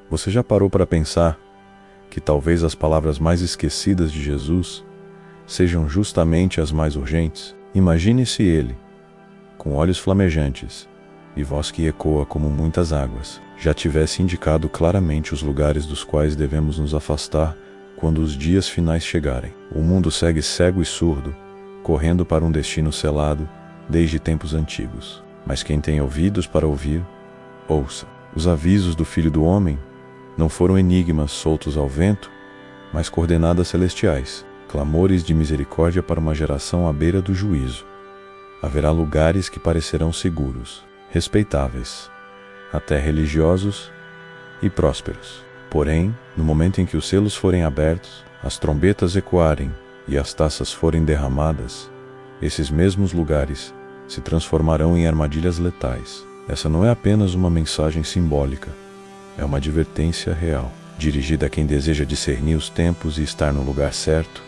Você já parou para pensar que talvez as palavras mais esquecidas de Jesus sejam justamente as mais urgentes? Imagine-se ele, com olhos flamejantes e voz que ecoa como muitas águas, já tivesse indicado claramente os lugares dos quais devemos nos afastar quando os dias finais chegarem. O mundo segue cego e surdo, correndo para um destino selado desde tempos antigos. Mas quem tem ouvidos para ouvir, ouça. Os avisos do Filho do Homem não foram enigmas soltos ao vento, mas coordenadas celestiais, clamores de misericórdia para uma geração à beira do juízo. Haverá lugares que parecerão seguros, respeitáveis, até religiosos e prósperos. Porém, no momento em que os selos forem abertos, as trombetas ecoarem e as taças forem derramadas, esses mesmos lugares se transformarão em armadilhas letais. Essa não é apenas uma mensagem simbólica, é uma advertência real, dirigida a quem deseja discernir os tempos e estar no lugar certo,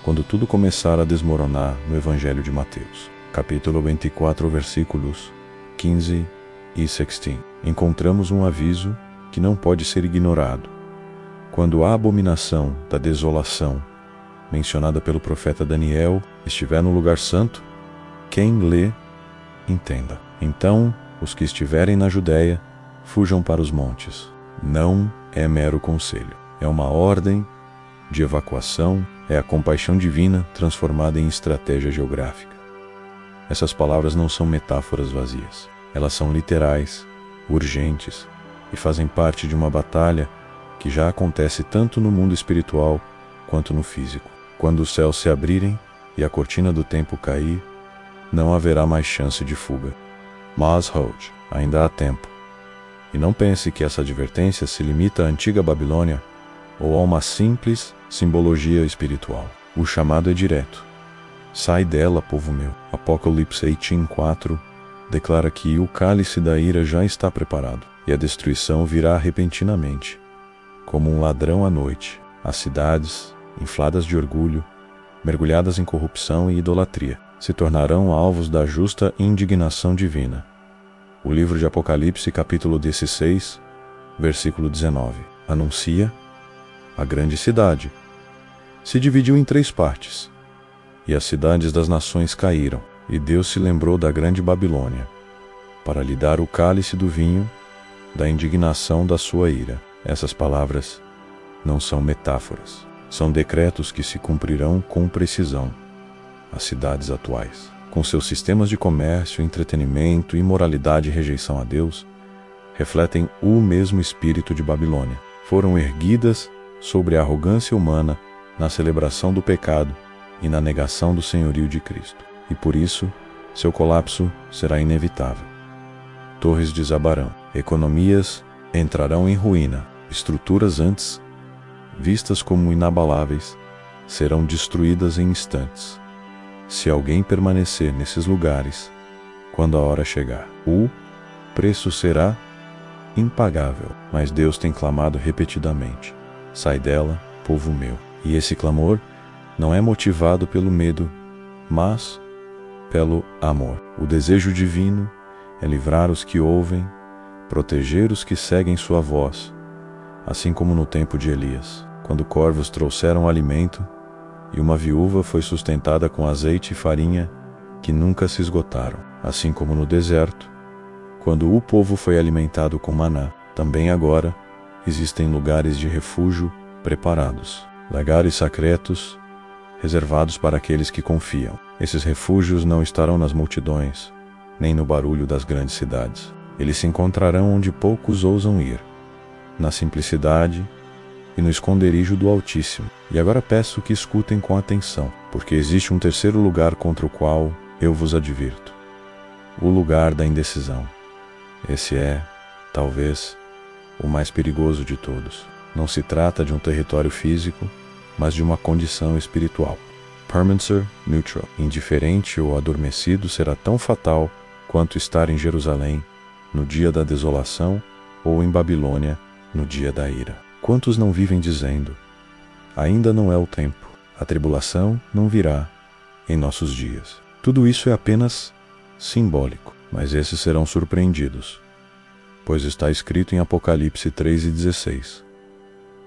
quando tudo começar a desmoronar no Evangelho de Mateus. Capítulo 24, versículos 15 e 16. Encontramos um aviso que não pode ser ignorado. Quando a abominação da desolação, mencionada pelo profeta Daniel, estiver no lugar santo, quem lê, entenda. Então, os que estiverem na Judéia, fujam para os montes. Não é mero conselho. É uma ordem de evacuação, é a compaixão divina transformada em estratégia geográfica. Essas palavras não são metáforas vazias. Elas são literais, urgentes e fazem parte de uma batalha que já acontece tanto no mundo espiritual quanto no físico. Quando os céus se abrirem e a cortina do tempo cair, não haverá mais chance de fuga. Mas hold, ainda há tempo. E não pense que essa advertência se limita à antiga Babilônia ou a uma simples simbologia espiritual. O chamado é direto. Sai dela, povo meu. Apocalipse 18:4 declara que o cálice da ira já está preparado, e a destruição virá repentinamente, como um ladrão à noite. As cidades, infladas de orgulho, mergulhadas em corrupção e idolatria, se tornarão alvos da justa indignação divina. O livro de Apocalipse, capítulo 16, versículo 19, anuncia: a grande cidade se dividiu em 3 partes, e as cidades das nações caíram, e Deus se lembrou da grande Babilônia, para lhe dar o cálice do vinho da indignação da sua ira. Essas palavras não são metáforas, são decretos que se cumprirão com precisão. As cidades atuais, com seus sistemas de comércio, entretenimento, imoralidade e rejeição a Deus, refletem o mesmo espírito de Babilônia. Foram erguidas sobre a arrogância humana na celebração do pecado e na negação do senhorio de Cristo. E por isso, seu colapso será inevitável. Torres desabarão, economias entrarão em ruína, estruturas antes vistas como inabaláveis serão destruídas em instantes, se alguém permanecer nesses lugares quando a hora chegar. O preço será impagável, mas Deus tem clamado repetidamente: sai dela, povo meu. E esse clamor não é motivado pelo medo, mas pelo amor. O desejo divino é livrar os que ouvem, proteger os que seguem sua voz, assim como no tempo de Elias, quando corvos trouxeram alimento e uma viúva foi sustentada com azeite e farinha que nunca se esgotaram. Assim como no deserto, quando o povo foi alimentado com maná, também agora existem lugares de refúgio preparados, lugares secretos reservados para aqueles que confiam. Esses refúgios não estarão nas multidões, nem no barulho das grandes cidades. Eles se encontrarão onde poucos ousam ir, na simplicidade e no esconderijo do Altíssimo. E agora peço que escutem com atenção, porque existe um terceiro lugar contra o qual eu vos advirto: o lugar da indecisão. Esse é, talvez, o mais perigoso de todos. Não se trata de um território físico, mas de uma condição espiritual. Permanencer neutral, indiferente ou adormecido, será tão fatal quanto estar em Jerusalém no dia da desolação ou em Babilônia no dia da ira. Quantos não vivem dizendo: ainda não é o tempo, a tribulação não virá em nossos dias. Tudo isso é apenas simbólico, mas esses serão surpreendidos. pois está escrito em Apocalipse 3:16.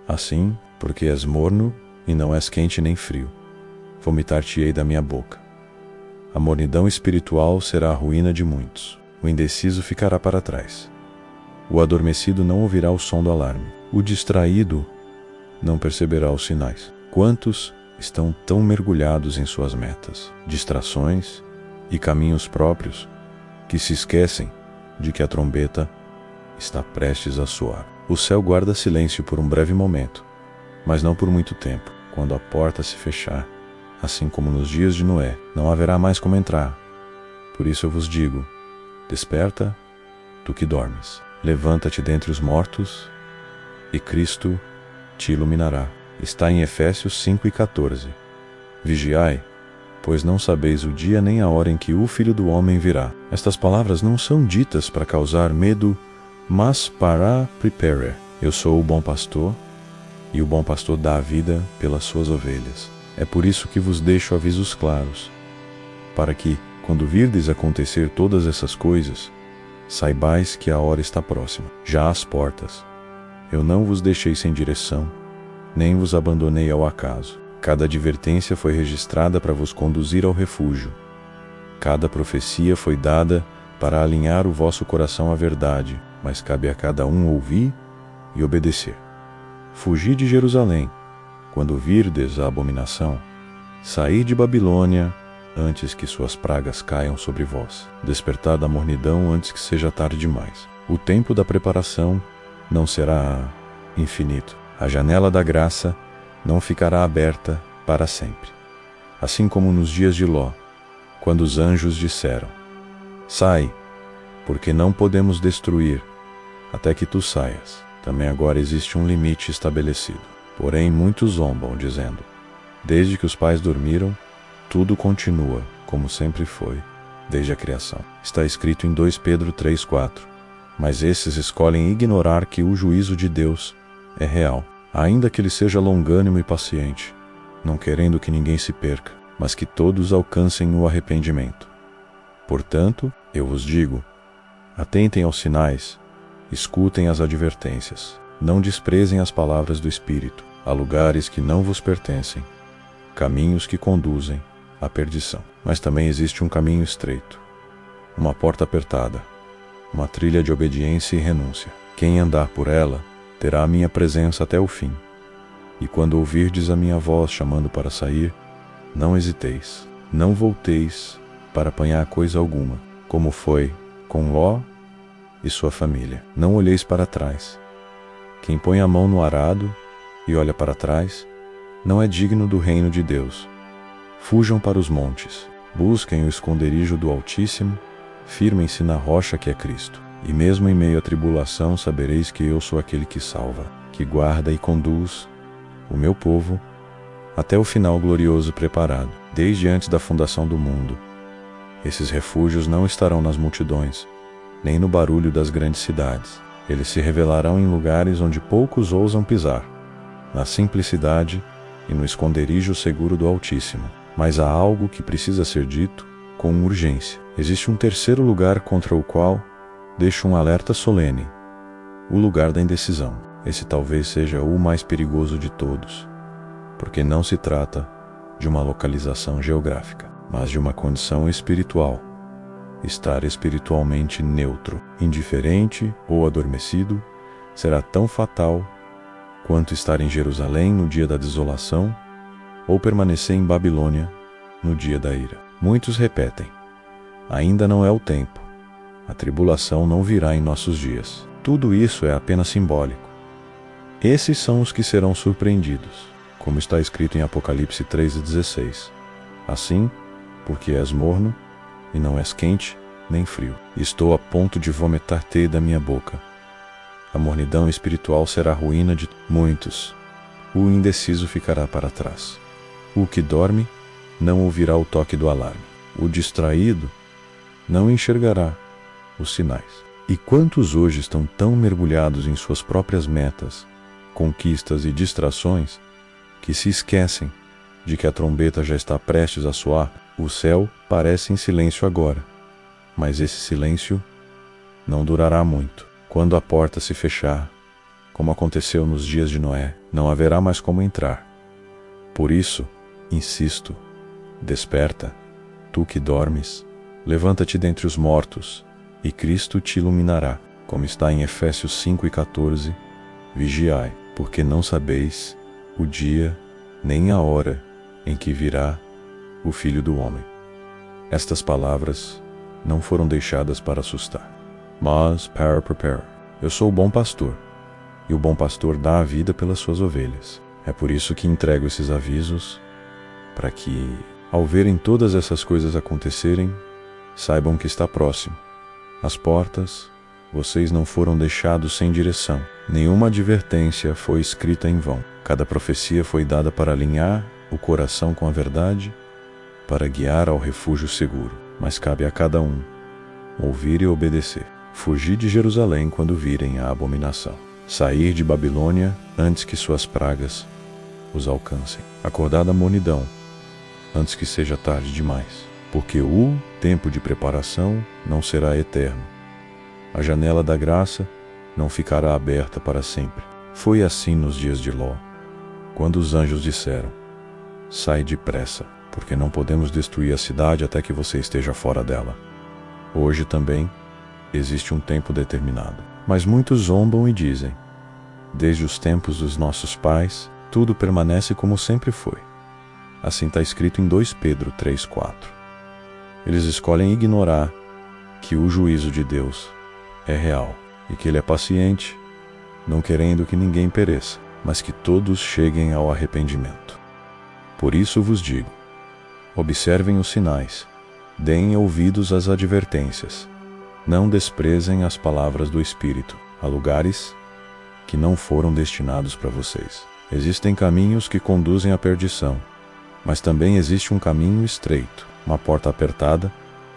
Assim, porque és morno e não és quente nem frio, vomitar-te-ei da minha boca. A mornidão espiritual será a ruína de muitos. O indeciso ficará para trás. O adormecido não ouvirá o som do alarme. O distraído não perceberá os sinais. Quantos estão tão mergulhados em suas metas, distrações e caminhos próprios, que se esquecem de que a trombeta está prestes a soar. O céu guarda silêncio por um breve momento, mas não por muito tempo. Quando a porta se fechar, assim como nos dias de Noé, não haverá mais como entrar. Por isso eu vos digo: desperta, tu que dormes. Levanta-te dentre os mortos, e Cristo te iluminará. Está em Efésios 5:14. Vigiai, pois não sabeis o dia nem a hora em que o Filho do Homem virá. Estas palavras não são ditas para causar medo, mas para preparar. Eu sou o bom pastor, e o bom pastor dá a vida pelas suas ovelhas. É por isso que vos deixo avisos claros, para que, quando virdes acontecer todas essas coisas, saibais que a hora está próxima, já às portas. Eu não vos deixei sem direção, nem vos abandonei ao acaso. Cada advertência foi registrada para vos conduzir ao refúgio. Cada profecia foi dada para alinhar o vosso coração à verdade, mas cabe a cada um ouvir e obedecer. Fugi de Jerusalém, quando virdes a abominação. Sair de Babilônia, antes que suas pragas caiam sobre vós. Despertar da mornidão antes que seja tarde demais. O tempo da preparação não será infinito. A janela da graça não ficará aberta para sempre. Assim como nos dias de Ló, quando os anjos disseram: sai, porque não podemos destruir até que tu saias. Também agora existe um limite estabelecido. Porém, muitos zombam, dizendo: desde que os pais dormiram, tudo continua como sempre foi, desde a criação. Está escrito em 2 Pedro 3:4. Mas esses escolhem ignorar que o juízo de Deus é real, ainda que ele seja longânimo e paciente, não querendo que ninguém se perca, mas que todos alcancem o arrependimento. Portanto, eu vos digo: atentem aos sinais, escutem as advertências, não desprezem as palavras do Espírito. Há lugares que não vos pertencem, caminhos que conduzem à perdição. Mas também existe um caminho estreito, uma porta apertada, uma trilha de obediência e renúncia. Quem andar por ela terá a minha presença até o fim. E quando ouvirdes a minha voz chamando para sair, não hesiteis, não volteis para apanhar coisa alguma, como foi com Ló e sua família. Não olheis para trás. Quem põe a mão no arado e olha para trás, não é digno do reino de Deus. Fujam para os montes, busquem o esconderijo do Altíssimo, firmem-se na rocha que é Cristo. E mesmo em meio à tribulação sabereis que eu sou aquele que salva, que guarda e conduz o meu povo até o final glorioso preparado, desde antes da fundação do mundo. Esses refúgios não estarão nas multidões, nem no barulho das grandes cidades. Eles se revelarão em lugares onde poucos ousam pisar, na simplicidade e no esconderijo seguro do Altíssimo. Mas há algo que precisa ser dito com urgência. Existe um terceiro lugar contra o qual deixo um alerta solene: o lugar da indecisão. Esse talvez seja o mais perigoso de todos, porque não se trata de uma localização geográfica, mas de uma condição espiritual. Estar espiritualmente neutro, indiferente ou adormecido será tão fatal quanto estar em Jerusalém no dia da desolação ou permanecer em Babilônia no dia da ira. Muitos repetem: ainda não é o tempo, a tribulação não virá em nossos dias. Tudo isso é apenas simbólico. Esses são os que serão surpreendidos, como está escrito em Apocalipse 3:16. Assim, porque és morno, e não és quente nem frio, estou a ponto de vomitar-te da minha boca. A mornidão espiritual será a ruína de muitos. O indeciso ficará para trás. O que dorme não ouvirá o toque do alarme. O distraído não enxergará os sinais. E quantos hoje estão tão mergulhados em suas próprias metas, conquistas e distrações, que se esquecem de que a trombeta já está prestes a soar? O céu parece em silêncio agora, mas esse silêncio não durará muito. Quando a porta se fechar, como aconteceu nos dias de Noé, não haverá mais como entrar. Por isso, insisto, desperta, tu que dormes, levanta-te dentre os mortos, e Cristo te iluminará, como está em Efésios 5:14, vigiai, porque não sabeis o dia nem a hora em que virá o Filho do Homem. Estas palavras não foram deixadas para assustar, mas para preparar. Eu sou o bom pastor, e o bom pastor dá a vida pelas suas ovelhas. É por isso que entrego esses avisos, para que, ao verem todas essas coisas acontecerem, saibam que está próximo. As portas, vocês não foram deixados sem direção. Nenhuma advertência foi escrita em vão. Cada profecia foi dada para alinhar o coração com a verdade, para guiar ao refúgio seguro. Mas cabe a cada um ouvir e obedecer. Fugir de Jerusalém quando virem a abominação. Sair de Babilônia antes que suas pragas os alcancem. Acordar da mornidão antes que seja tarde demais. Porque o tempo de preparação não será eterno. A janela da graça não ficará aberta para sempre. Foi assim nos dias de Ló, quando os anjos disseram: sai depressa, porque não podemos destruir a cidade até que você esteja fora dela. Hoje também existe um tempo determinado. Mas muitos zombam e dizem: desde os tempos dos nossos pais, tudo permanece como sempre foi. Assim está escrito em 2 Pedro 3:4. Eles escolhem ignorar que o juízo de Deus é real e que Ele é paciente, não querendo que ninguém pereça, mas que todos cheguem ao arrependimento. Por isso vos digo: observem os sinais, deem ouvidos às advertências, não desprezem as palavras do Espírito, a lugares que não foram destinados para vocês. Existem caminhos que conduzem à perdição, mas também existe um caminho estreito, uma porta apertada,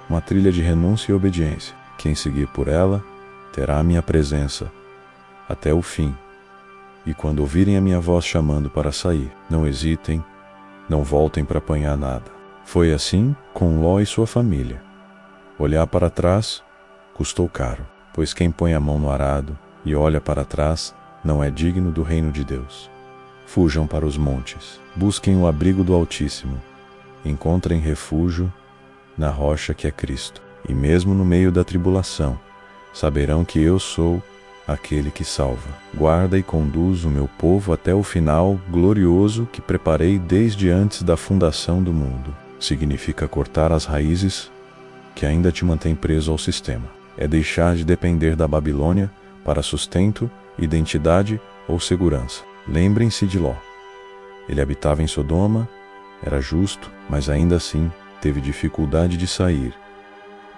uma trilha de renúncia e obediência. Quem seguir por ela terá a minha presença até o fim. E quando ouvirem a minha voz chamando para sair, não hesitem, não voltem para apanhar nada. Foi assim com Ló e sua família. Olhar para trás custou caro, pois quem põe a mão no arado e olha para trás não é digno do reino de Deus. Fujam para os montes, busquem o abrigo do Altíssimo, encontrem refúgio na rocha que é Cristo. E mesmo no meio da tribulação, saberão que eu sou aquele que salva. Guarda e conduz o meu povo até o final glorioso que preparei desde antes da fundação do mundo. Significa cortar as raízes que ainda te mantém preso ao sistema. É deixar de depender da Babilônia para sustento, identidade ou segurança. Lembrem-se de Ló. Ele habitava em Sodoma, era justo, mas ainda assim teve dificuldade de sair,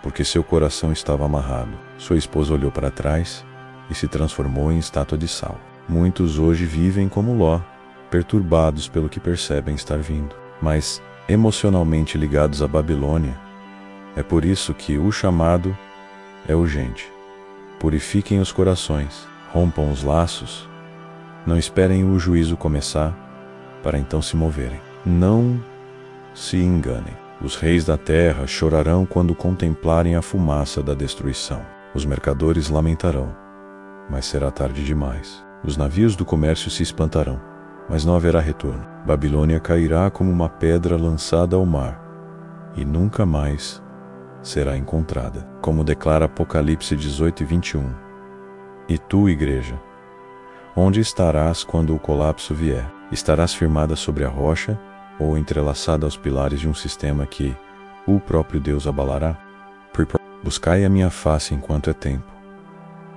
porque seu coração estava amarrado. Sua esposa olhou para trás e se transformou em estátua de sal. Muitos hoje vivem como Ló, perturbados pelo que percebem estar vindo, mas emocionalmente ligados à Babilônia. É por isso que o chamado é urgente. Purifiquem os corações, rompam os laços, não esperem o juízo começar para então se moverem. Não se enganem. Os reis da terra chorarão quando contemplarem a fumaça da destruição. Os mercadores lamentarão, mas será tarde demais. Os navios do comércio se espantarão, mas não haverá retorno. Babilônia cairá como uma pedra lançada ao mar, e nunca mais será encontrada, como declara Apocalipse 18:21. E tu, igreja, onde estarás quando o colapso vier? Estarás firmada sobre a rocha ou entrelaçada aos pilares de um sistema que o próprio Deus abalará? Buscai a minha face enquanto é tempo,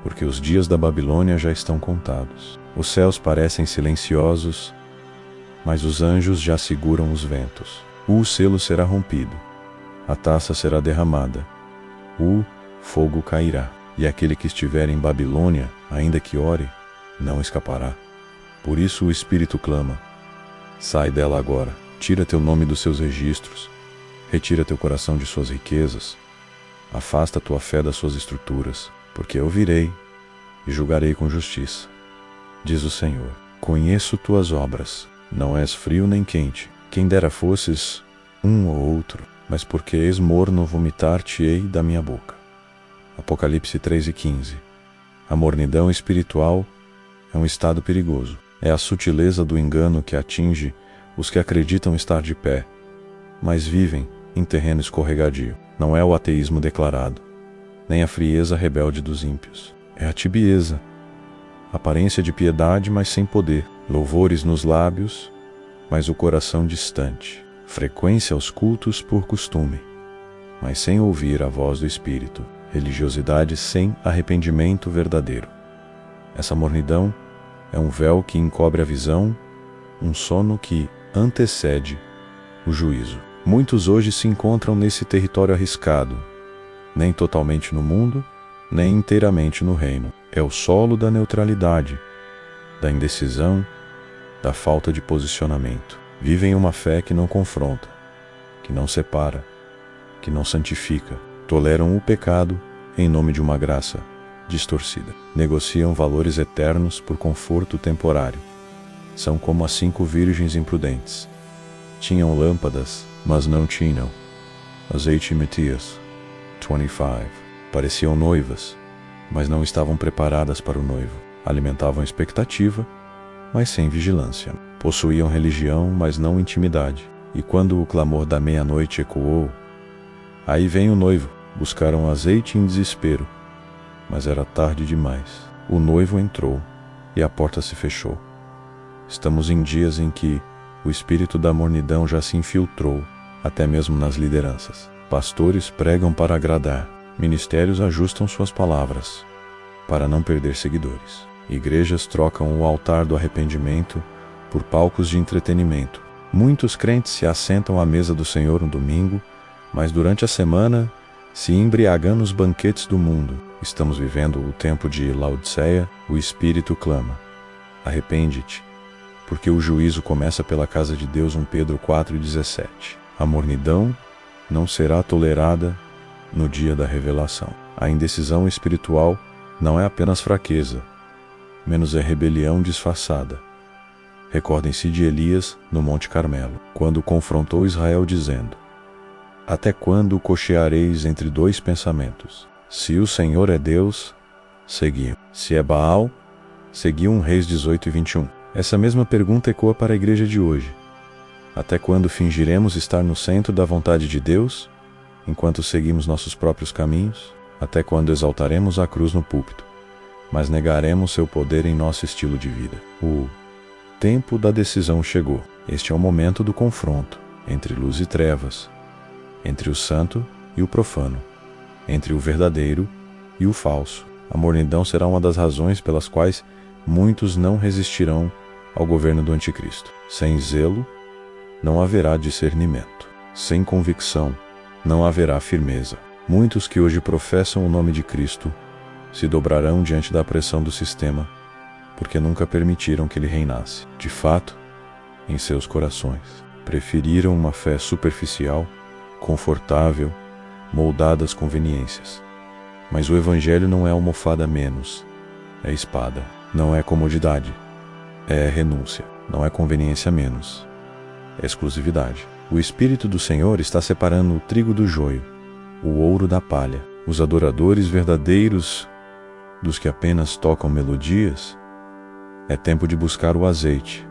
porque os dias da Babilônia já estão contados. Os céus parecem silenciosos, mas os anjos já seguram os ventos. O selo será rompido, a taça será derramada, o fogo cairá, e aquele que estiver em Babilônia, ainda que ore, não escapará. Por isso o Espírito clama: sai dela agora, tira teu nome dos seus registros, retira teu coração de suas riquezas, afasta tua fé das suas estruturas, porque eu virei e julgarei com justiça, diz o Senhor. Conheço tuas obras, não és frio nem quente, quem dera fosses um ou outro, mas porque és morno vomitar-te-ei da minha boca. Apocalipse 3:15. A mornidão espiritual é um estado perigoso. É a sutileza do engano que atinge os que acreditam estar de pé, mas vivem em terreno escorregadio. Não é o ateísmo declarado, nem a frieza rebelde dos ímpios. É a tibieza, aparência de piedade, mas sem poder, louvores nos lábios, mas o coração distante, frequência aos cultos por costume, mas sem ouvir a voz do Espírito, religiosidade sem arrependimento verdadeiro. Essa mornidão é um véu que encobre a visão, um sono que antecede o juízo. Muitos hoje se encontram nesse território arriscado, nem totalmente no mundo, nem inteiramente no reino. É o solo da neutralidade, da indecisão, da falta de posicionamento. Vivem uma fé que não confronta, que não separa, que não santifica. Toleram o pecado em nome de uma graça distorcida. Negociam valores eternos por conforto temporário. São como as 5 virgens imprudentes. Tinham lâmpadas, mas não tinham azeite e metias. 25. Pareciam noivas, mas não estavam preparadas para o noivo. Alimentavam expectativa, mas sem vigilância. Possuíam religião, mas não intimidade. E quando o clamor da meia-noite ecoou, aí vem o noivo. Buscaram azeite em desespero, mas era tarde demais. O noivo entrou e a porta se fechou. Estamos em dias em que o espírito da mornidão já se infiltrou, até mesmo nas lideranças. Pastores pregam para agradar, ministérios ajustam suas palavras, para não perder seguidores. Igrejas trocam o altar do arrependimento por palcos de entretenimento. Muitos crentes se assentam à mesa do Senhor no domingo, mas durante a semana se embriagam nos banquetes do mundo. Estamos vivendo o tempo de Laodiceia. O Espírito clama: arrepende-te, porque o juízo começa pela casa de Deus. 1 Pedro 4,17. A mornidão não será tolerada no dia da revelação. A indecisão espiritual não é apenas fraqueza, menos é rebelião disfarçada. Recordem-se de Elias no Monte Carmelo, quando confrontou Israel dizendo: até quando cocheareis entre 2 pensamentos? Se o Senhor é Deus, seguiam. Se é Baal, seguiam. Reis 18 e 21. Essa mesma pergunta ecoa para a igreja de hoje. Até quando fingiremos estar no centro da vontade de Deus, enquanto seguimos nossos próprios caminhos? Até quando exaltaremos a cruz no púlpito, mas negaremos seu poder em nosso estilo de vida? O tempo da decisão chegou. Este é o momento do confronto entre luz e trevas, entre o santo e o profano, entre o verdadeiro e o falso. A mornidão será uma das razões pelas quais muitos não resistirão ao governo do anticristo. Sem zelo, não haverá discernimento. Sem convicção, não haverá firmeza. Muitos que hoje professam o nome de Cristo se dobrarão diante da pressão do sistema, porque nunca permitiram que ele reinasse. De fato, em seus corações, preferiram uma fé superficial, confortável, moldada às conveniências. Mas o Evangelho não é almofada menos, é espada. Não é comodidade, é renúncia. Não é conveniência menos, é exclusividade. O Espírito do Senhor está separando o trigo do joio, o ouro da palha. Os adoradores verdadeiros dos que apenas tocam melodias, é tempo de buscar o azeite,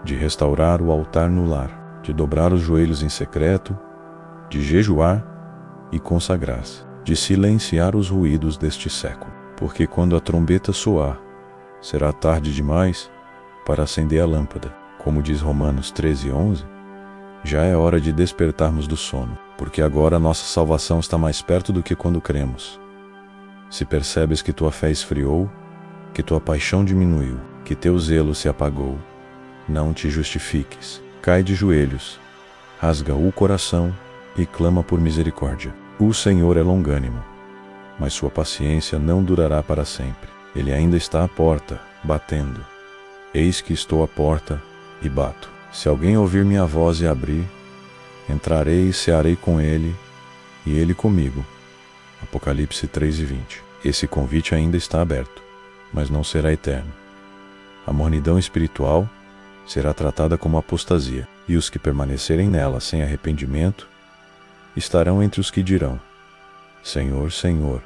de restaurar o altar no lar, de dobrar os joelhos em secreto, de jejuar e consagrar-se, de silenciar os ruídos deste século. Porque quando a trombeta soar, será tarde demais para acender a lâmpada. Como diz Romanos 13:11, já é hora de despertarmos do sono, porque agora nossa salvação está mais perto do que quando cremos. Se percebes que tua fé esfriou, que tua paixão diminuiu, que teu zelo se apagou, não te justifiques. Cai de joelhos, rasga o coração e clama por misericórdia. O Senhor é longânimo, mas sua paciência não durará para sempre. Ele ainda está à porta, batendo. Eis que estou à porta e bato. Se alguém ouvir minha voz e abrir, entrarei e cearei com ele, e ele comigo. Apocalipse 3:20. Esse convite ainda está aberto, mas não será eterno. A mornidão espiritual será tratada como apostasia, e os que permanecerem nela sem arrependimento estarão entre os que dirão: Senhor, Senhor,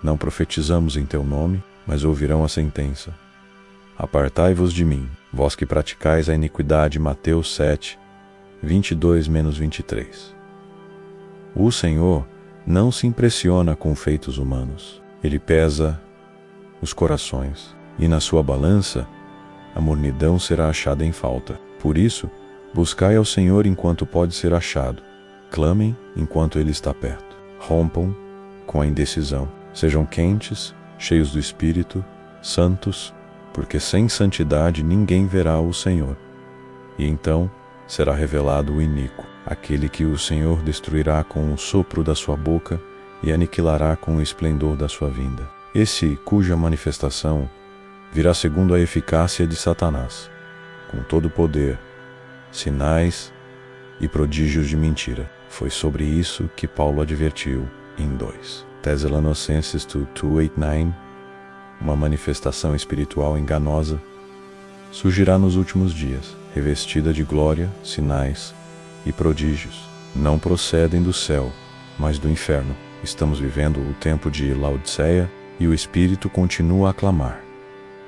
não profetizamos em teu nome, mas ouvirão a sentença. Apartai-vos de mim, vós que praticais a iniquidade. Mateus 7, 22-23. O Senhor não se impressiona com feitos humanos. Ele pesa os corações, e na sua balança a mornidão será achada em falta. Por isso, buscai ao Senhor enquanto pode ser achado. Clamem enquanto Ele está perto. Rompam com a indecisão. Sejam quentes, cheios do Espírito, santos, porque sem santidade ninguém verá o Senhor. E então será revelado o iníquo, aquele que o Senhor destruirá com o sopro da sua boca e aniquilará com o esplendor da sua vinda. Esse cuja manifestação virá segundo a eficácia de Satanás, com todo o poder, sinais e prodígios de mentira. Foi sobre isso que Paulo advertiu em 2 Tessalonicenses 2:8-9. Uma manifestação espiritual enganosa surgirá nos últimos dias, revestida de glória, sinais e prodígios. Não procedem do céu, mas do inferno. Estamos vivendo o tempo de Laodiceia e o Espírito continua a clamar: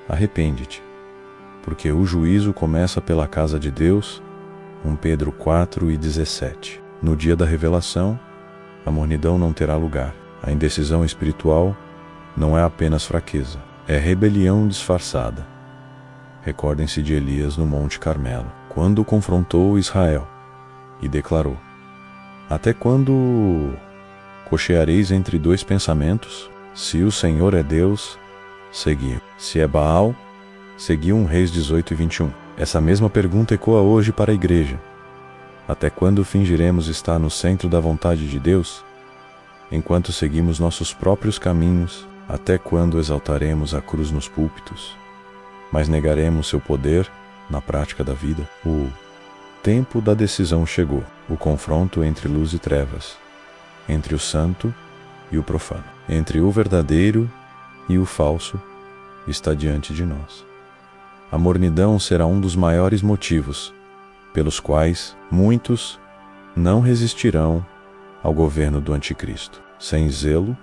arrepende-te, porque o juízo começa pela casa de Deus. 1 Pedro 4:17. No dia da revelação, a mornidão não terá lugar. A indecisão espiritual não é apenas fraqueza, é rebelião disfarçada. Recordem-se de Elias no Monte Carmelo, quando confrontou Israel e declarou: até quando cocheareis entre dois pensamentos? Se o Senhor é Deus, segui-o. Se é Baal, segui 1 Reis 18:21. Essa mesma pergunta ecoa hoje para a igreja. Até quando fingiremos estar no centro da vontade de Deus, enquanto seguimos nossos próprios caminhos? Até quando exaltaremos a cruz nos púlpitos, mas negaremos seu poder na prática da vida? O tempo da decisão chegou, o confronto entre luz e trevas, entre o santo e o profano, entre o verdadeiro e o falso, está diante de nós. A mornidão será um dos maiores motivos pelos quais muitos não resistirão ao governo do Anticristo. Sem zelo,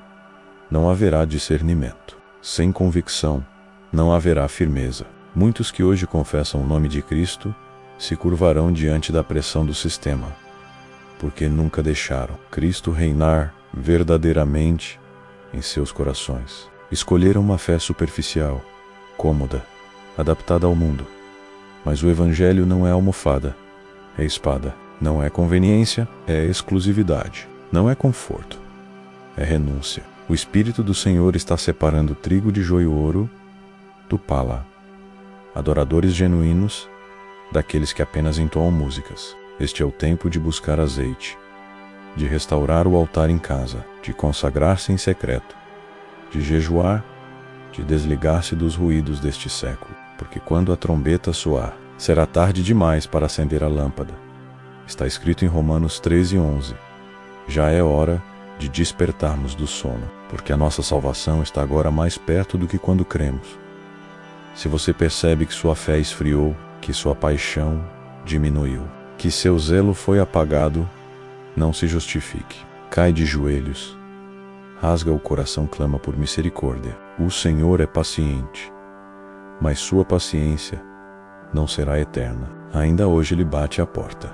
não haverá discernimento. Sem convicção, não haverá firmeza. Muitos que hoje confessam o nome de Cristo se curvarão diante da pressão do sistema, porque nunca deixaram Cristo reinar verdadeiramente em seus corações. Escolheram uma fé superficial, cômoda, adaptada ao mundo. Mas o Evangelho não é almofada, é espada. Não é conveniência, é exclusividade. Não é conforto, é renúncia. O Espírito do Senhor está separando trigo de joio ouro do pala. Adoradores genuínos daqueles que apenas entoam músicas. Este é o tempo de buscar azeite, de restaurar o altar em casa, de consagrar-se em secreto, de jejuar, de desligar-se dos ruídos deste século, porque quando a trombeta soar, será tarde demais para acender a lâmpada. Está escrito em Romanos 13:11. Já é hora de despertarmos do sono, porque a nossa salvação está agora mais perto do que quando cremos. Se você percebe que sua fé esfriou, que sua paixão diminuiu, que seu zelo foi apagado, não se justifique. Cai de joelhos, rasga o coração, clama por misericórdia. O Senhor é paciente, mas sua paciência não será eterna. Ainda hoje Ele bate à porta.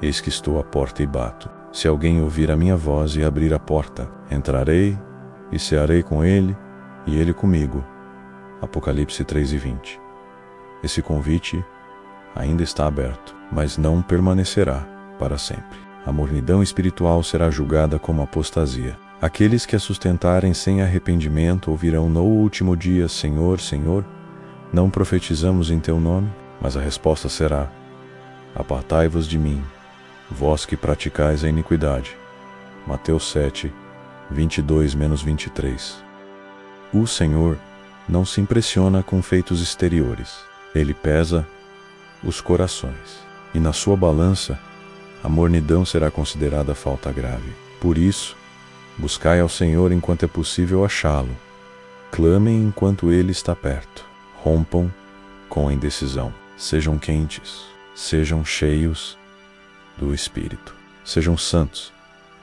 Eis que estou à porta e bato. Se alguém ouvir a minha voz e abrir a porta, entrarei e cearei com ele e ele comigo. Apocalipse 3:20. Esse convite ainda está aberto, mas não permanecerá para sempre. A mornidão espiritual será julgada como apostasia. Aqueles que a sustentarem sem arrependimento ouvirão no último dia: Senhor, Senhor, não profetizamos em teu nome? Mas a resposta será: apartai-vos de mim, vós que praticais a iniquidade. Mateus 7, 22-23. O Senhor não se impressiona com feitos exteriores. Ele pesa os corações. E na sua balança, a mornidão será considerada falta grave. Por isso, buscai ao Senhor enquanto é possível achá-lo. Clamem enquanto Ele está perto. Rompam com a indecisão. Sejam quentes, sejam cheios do Espírito. Sejam santos,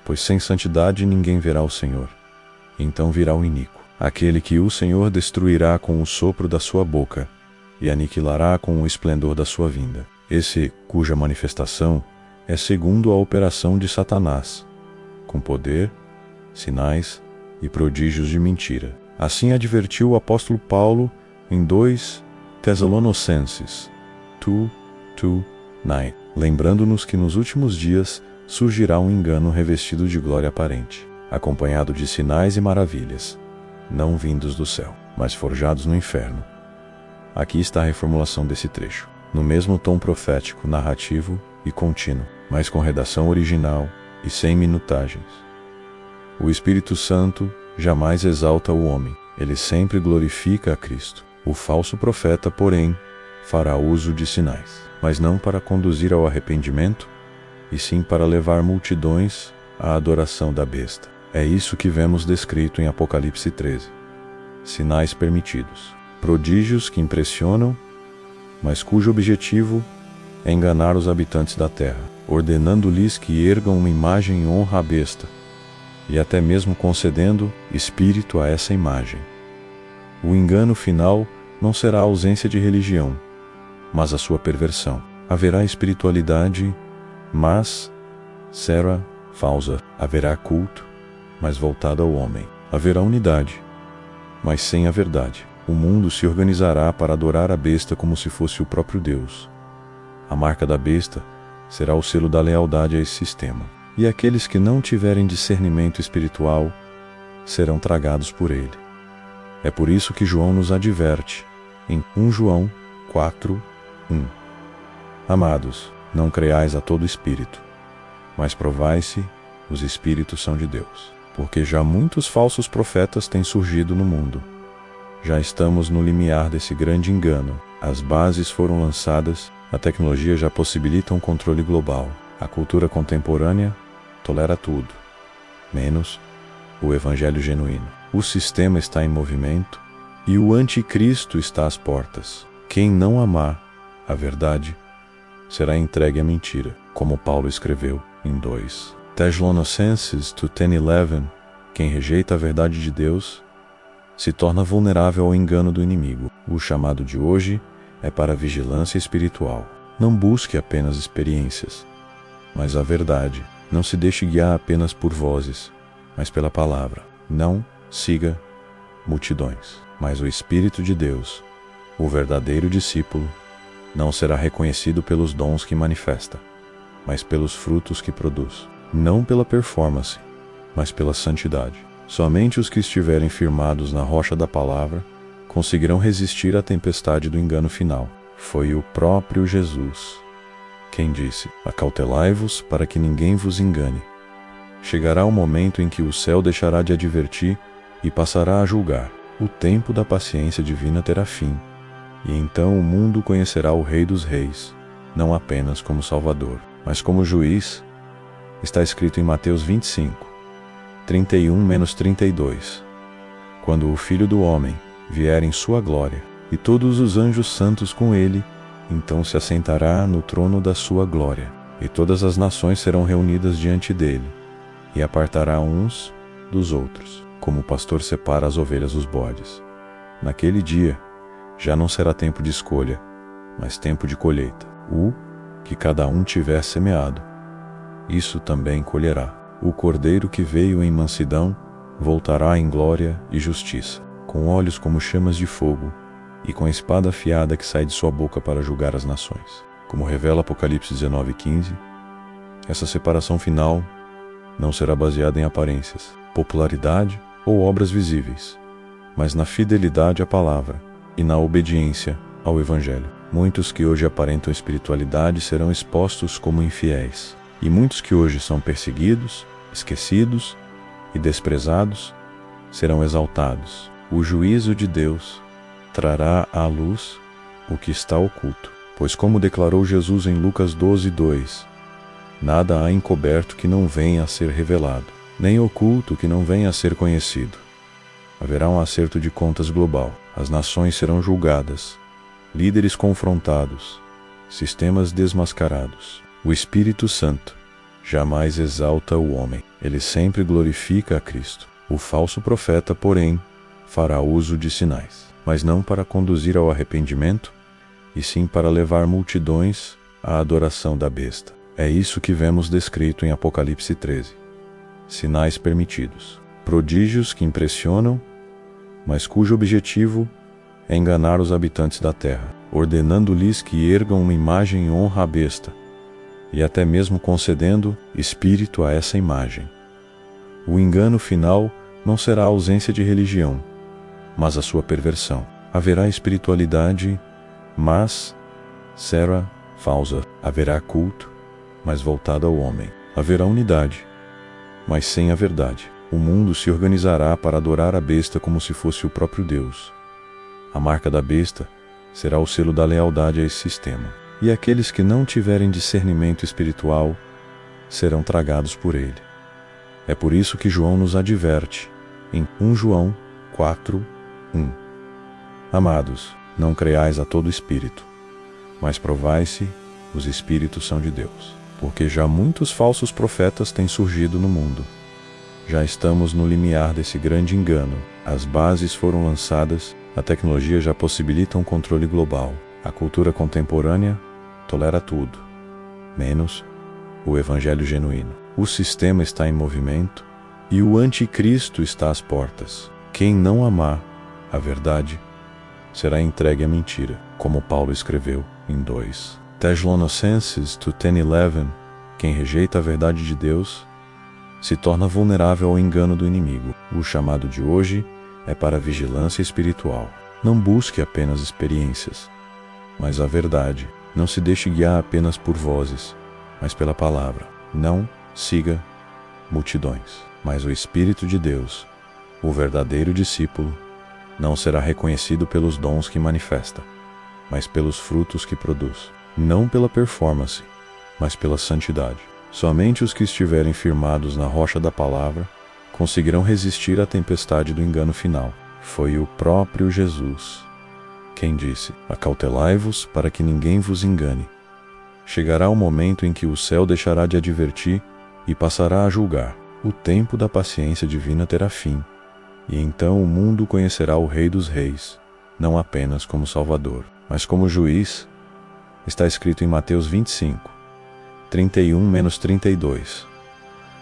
pois sem santidade ninguém verá o Senhor. Então virá o iníquo, aquele que o Senhor destruirá com o sopro da sua boca e aniquilará com o esplendor da sua vinda. Esse cuja manifestação é segundo a operação de Satanás, com poder, sinais e prodígios de mentira. Assim advertiu o apóstolo Paulo em 2 Tessalonicenses 2:9, lembrando-nos que nos últimos dias surgirá um engano revestido de glória aparente, acompanhado de sinais e maravilhas, não vindos do céu, mas forjados no inferno. Aqui está a reformulação desse trecho, no mesmo tom profético, narrativo e contínuo, mas com redação original e sem minutagens. O Espírito Santo jamais exalta o homem, ele sempre glorifica a Cristo. O falso profeta, porém, fará uso de sinais, mas não para conduzir ao arrependimento, e sim para levar multidões à adoração da besta. É isso que vemos descrito em Apocalipse 13. Sinais permitidos, prodígios que impressionam, mas cujo objetivo é enganar os habitantes da terra, ordenando-lhes que ergam uma imagem em honra à besta, e até mesmo concedendo espírito a essa imagem. O engano final não será a ausência de religião, mas a sua perversão. Haverá espiritualidade, mas será falsa. Haverá culto, mas voltado ao homem. Haverá unidade, mas sem a verdade. O mundo se organizará para adorar a besta como se fosse o próprio Deus. A marca da besta será o selo da lealdade a esse sistema. E aqueles que não tiverem discernimento espiritual serão tragados por ele. É por isso que João nos adverte, em 1 João 4:1. Amados, não creais a todo espírito, mas provai se os espíritos são de Deus, porque já muitos falsos profetas têm surgido no mundo. Já estamos no limiar desse grande engano. As bases foram lançadas, a tecnologia já possibilita um controle global. A cultura contemporânea tolera tudo, menos o evangelho genuíno. O sistema está em movimento e o anticristo está às portas. Quem não amar a verdade será entregue à mentira, como Paulo escreveu em 2 Tessalonicenses 2:10-11. Quem rejeita a verdade de Deus se torna vulnerável ao engano do inimigo. O chamado de hoje é para a vigilância espiritual. Não busque apenas experiências, mas a verdade. Não se deixe guiar apenas por vozes, mas pela palavra. Não siga multidões, mas o Espírito de Deus, o verdadeiro discípulo, não será reconhecido pelos dons que manifesta, mas pelos frutos que produz. Não pela performance, mas pela santidade. Somente os que estiverem firmados na rocha da palavra conseguirão resistir à tempestade do engano final. Foi o próprio Jesus quem disse: acautelai-vos para que ninguém vos engane. Chegará o momento em que o céu deixará de advertir e passará a julgar. O tempo da paciência divina terá fim, e então o mundo conhecerá o Rei dos Reis, não apenas como Salvador, mas como juiz. Está escrito em Mateus 25, 31-32. Quando o Filho do Homem vier em sua glória, e todos os anjos santos com ele, então se assentará no trono da sua glória, e todas as nações serão reunidas diante dele, e apartará uns dos outros, como o pastor separa as ovelhas dos bodes. Naquele dia, já não será tempo de escolha, mas tempo de colheita. O que cada um tiver semeado, isso também colherá. O cordeiro que veio em mansidão voltará em glória e justiça, com olhos como chamas de fogo, e com a espada afiada que sai de sua boca para julgar as nações. Como revela Apocalipse 19:15, essa separação final não será baseada em aparências, popularidade ou obras visíveis, mas na fidelidade à palavra e na obediência ao Evangelho. Muitos que hoje aparentam espiritualidade serão expostos como infiéis, e muitos que hoje são perseguidos, esquecidos e desprezados serão exaltados. O juízo de Deus trará à luz o que está oculto, pois como declarou Jesus em Lucas 12:2, nada há encoberto que não venha a ser revelado, nem oculto que não venha a ser conhecido. Haverá um acerto de contas global, as nações serão julgadas, líderes confrontados, sistemas desmascarados. O Espírito Santo jamais exalta o homem, ele sempre glorifica a Cristo. O falso profeta, porém, fará uso de sinais, mas não para conduzir ao arrependimento, e sim para levar multidões à adoração da besta. É isso que vemos descrito em Apocalipse 13. Sinais permitidos. Prodígios que impressionam, mas cujo objetivo é enganar os habitantes da terra, ordenando-lhes que ergam uma imagem em honra à besta, e até mesmo concedendo espírito a essa imagem. O engano final não será a ausência de religião, mas a sua perversão. Haverá espiritualidade, mas será falsa. Haverá culto, mas voltado ao homem. Haverá unidade, mas sem a verdade. O mundo se organizará para adorar a besta como se fosse o próprio Deus. A marca da besta será o selo da lealdade a esse sistema. E aqueles que não tiverem discernimento espiritual serão tragados por ele. É por isso que João nos adverte em 1 João 4:1. Amados, não creais a todo espírito, mas provai se os espíritos são de Deus, porque já muitos falsos profetas têm surgido no mundo. Já estamos no limiar desse grande engano. As bases foram lançadas, a tecnologia já possibilita um controle global. A cultura contemporânea tolera tudo, menos o evangelho genuíno. O sistema está em movimento e o anticristo está às portas. Quem não amar a verdade será entregue à mentira, como Paulo escreveu em 2 Tessalonicenses 10:11. Quem rejeita a verdade de Deus se torna vulnerável ao engano do inimigo. O chamado de hoje é para a vigilância espiritual. Não busque apenas experiências, mas a verdade. Não se deixe guiar apenas por vozes, mas pela palavra. Não siga multidões, mas o Espírito de Deus, o verdadeiro discípulo, não será reconhecido pelos dons que manifesta, mas pelos frutos que produz. Não pela performance, mas pela santidade. Somente os que estiverem firmados na rocha da palavra conseguirão resistir à tempestade do engano final. Foi o próprio Jesus quem disse: acautelai-vos para que ninguém vos engane. Chegará o momento em que o céu deixará de advertir e passará a julgar. O tempo da paciência divina terá fim, e então o mundo conhecerá o Rei dos Reis, não apenas como Salvador, mas como juiz. Está escrito em Mateus 25, 31-32.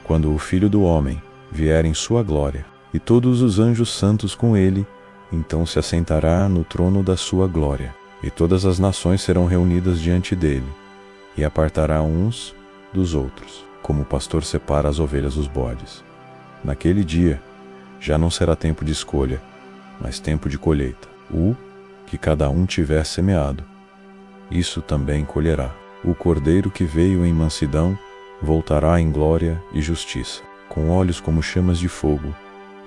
Quando o Filho do Homem vier em sua glória, e todos os anjos santos com ele, então se assentará no trono da sua glória, e todas as nações serão reunidas diante dele, e apartará uns dos outros, como o pastor separa as ovelhas dos bodes. Naquele dia, já não será tempo de escolha, mas tempo de colheita. O que cada um tiver semeado, isso também colherá. O cordeiro que veio em mansidão voltará em glória e justiça, com olhos como chamas de fogo,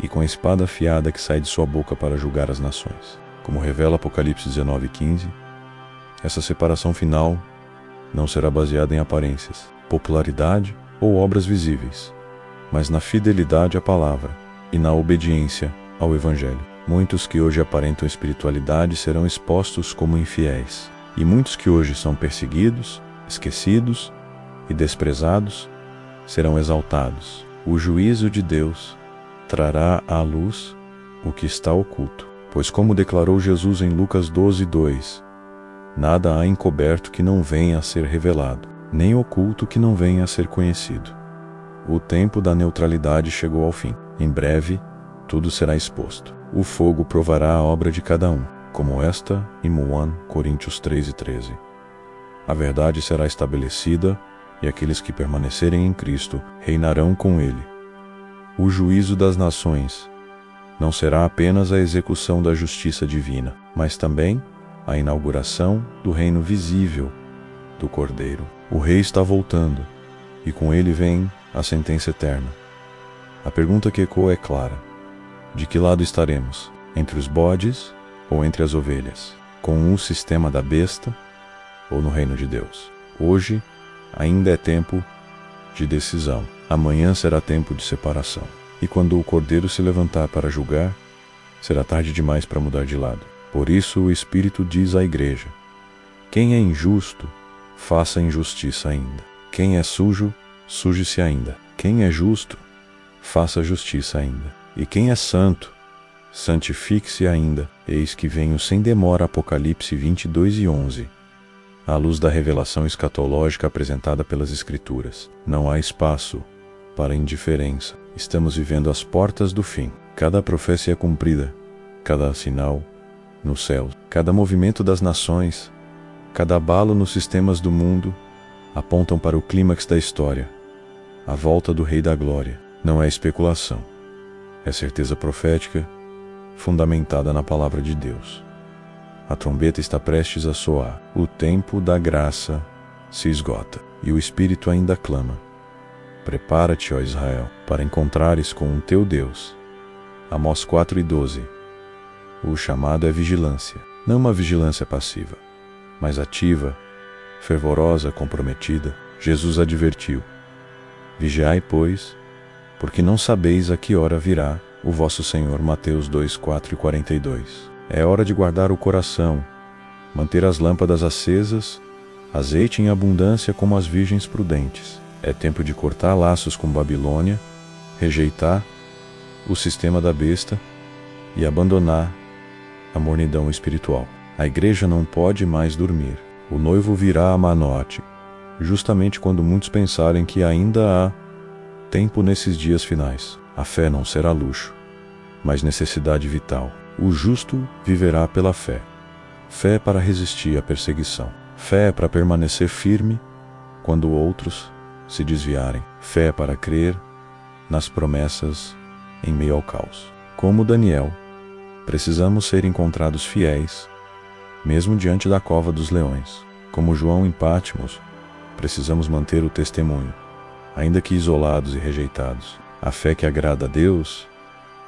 e com a espada afiada que sai de sua boca para julgar as nações. Como revela Apocalipse 19:15, essa separação final não será baseada em aparências, popularidade ou obras visíveis, mas na fidelidade à palavra e na obediência ao Evangelho. Muitos que hoje aparentam espiritualidade serão expostos como infiéis, e muitos que hoje são perseguidos, esquecidos e desprezados serão exaltados. O juízo de Deus trará à luz o que está oculto, pois como declarou Jesus em Lucas 12:2, nada há encoberto que não venha a ser revelado, nem oculto que não venha a ser conhecido. O tempo da neutralidade chegou ao fim. Em breve, tudo será exposto. O fogo provará a obra de cada um, como esta em 1 Coríntios 3:13. A verdade será estabelecida, e aqueles que permanecerem em Cristo reinarão com ele. O juízo das nações não será apenas a execução da justiça divina, mas também a inauguração do reino visível do Cordeiro. O Rei está voltando, e com ele vem a sentença eterna. A pergunta que ecoa é clara: de que lado estaremos? Entre os bodes ou entre as ovelhas? Com o sistema da besta ou no reino de Deus? Hoje ainda é tempo de decisão. Amanhã será tempo de separação. E quando o Cordeiro se levantar para julgar, será tarde demais para mudar de lado. Por isso o Espírito diz à igreja: quem é injusto, faça injustiça ainda. Quem é sujo, suje-se ainda. Quem é justo, faça justiça ainda. E quem é santo, santifique-se ainda, eis que venho sem demora. Apocalipse 22:11. À luz da revelação escatológica apresentada pelas Escrituras, não há espaço para indiferença. Estamos vivendo às portas do fim. Cada profecia é cumprida, cada sinal no céu, cada movimento das nações, cada abalo nos sistemas do mundo apontam para o clímax da história, a volta do Rei da Glória. Não é especulação, é certeza profética fundamentada na palavra de Deus. A trombeta está prestes a soar. O tempo da graça se esgota e o Espírito ainda clama: prepara-te, ó Israel, para encontrares com o teu Deus. Amós 4:12. O chamado é vigilância, não uma vigilância passiva, mas ativa, fervorosa, comprometida. Jesus advertiu: vigiai, pois, porque não sabeis a que hora virá o vosso Senhor. Mateus 2:4-42. É hora de guardar o coração, manter as lâmpadas acesas, azeite em abundância como as virgens prudentes. É tempo de cortar laços com Babilônia, rejeitar o sistema da besta e abandonar a mornidão espiritual. A igreja não pode mais dormir. O noivo virá a Manoate, justamente quando muitos pensarem que ainda há tempo nesses dias finais. A fé não será luxo, mas necessidade vital. O justo viverá pela fé. Fé para resistir à perseguição. Fé para permanecer firme quando outros se desviarem. Fé para crer nas promessas em meio ao caos. Como Daniel, precisamos ser encontrados fiéis, mesmo diante da cova dos leões. Como João em Patmos, precisamos manter o testemunho, ainda que isolados e rejeitados. A fé que agrada a Deus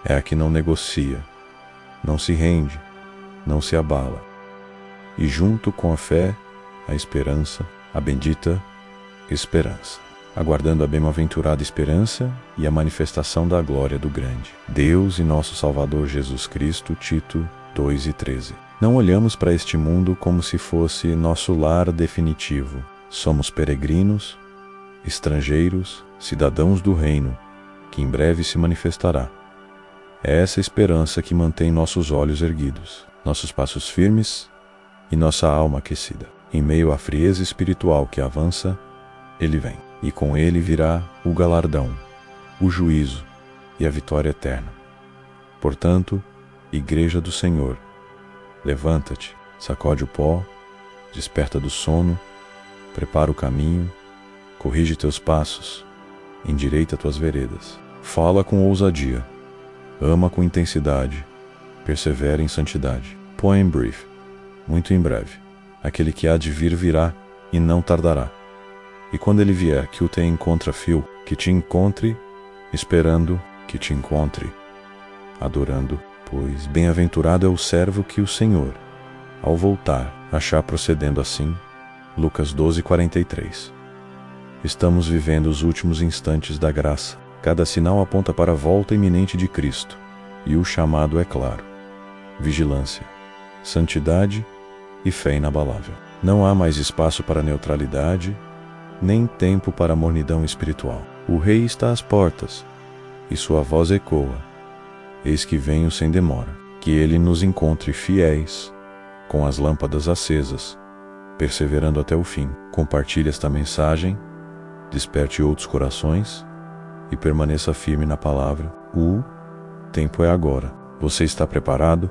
é a que não negocia, não se rende, não se abala. E junto com a fé, a esperança, a bendita esperança, aguardando a bem-aventurada esperança e a manifestação da glória do grande Deus e nosso Salvador Jesus Cristo. Tito 2:13. Não olhamos para este mundo como se fosse nosso lar definitivo. Somos peregrinos, estrangeiros, cidadãos do reino, que em breve se manifestará. É essa esperança que mantém nossos olhos erguidos, nossos passos firmes e nossa alma aquecida. Em meio à frieza espiritual que avança, Ele vem, e com Ele virá o galardão, o juízo e a vitória eterna. Portanto, Igreja do Senhor, levanta-te, sacode o pó, desperta do sono, prepara o caminho, corrige teus passos, endireita tuas veredas. Fala com ousadia, ama com intensidade, persevera em santidade. Poem brief. Muito em breve, aquele que há de vir virá e não tardará. E quando ele vier, que o te encontra fio, que te encontre esperando, que te encontre adorando, pois bem-aventurado é o servo que o Senhor, ao voltar, achar procedendo assim. Lucas 12:43. Estamos vivendo os últimos instantes da graça. Cada sinal aponta para a volta iminente de Cristo, e o chamado é claro: vigilância, santidade e fé inabalável. Não há mais espaço para neutralidade, nem tempo para mornidão espiritual. O Rei está às portas, e sua voz ecoa: eis que venho sem demora. Que Ele nos encontre fiéis, com as lâmpadas acesas, perseverando até o fim. Compartilhe esta mensagem, desperte outros corações e permaneça firme na palavra. O tempo é agora. Você está preparado?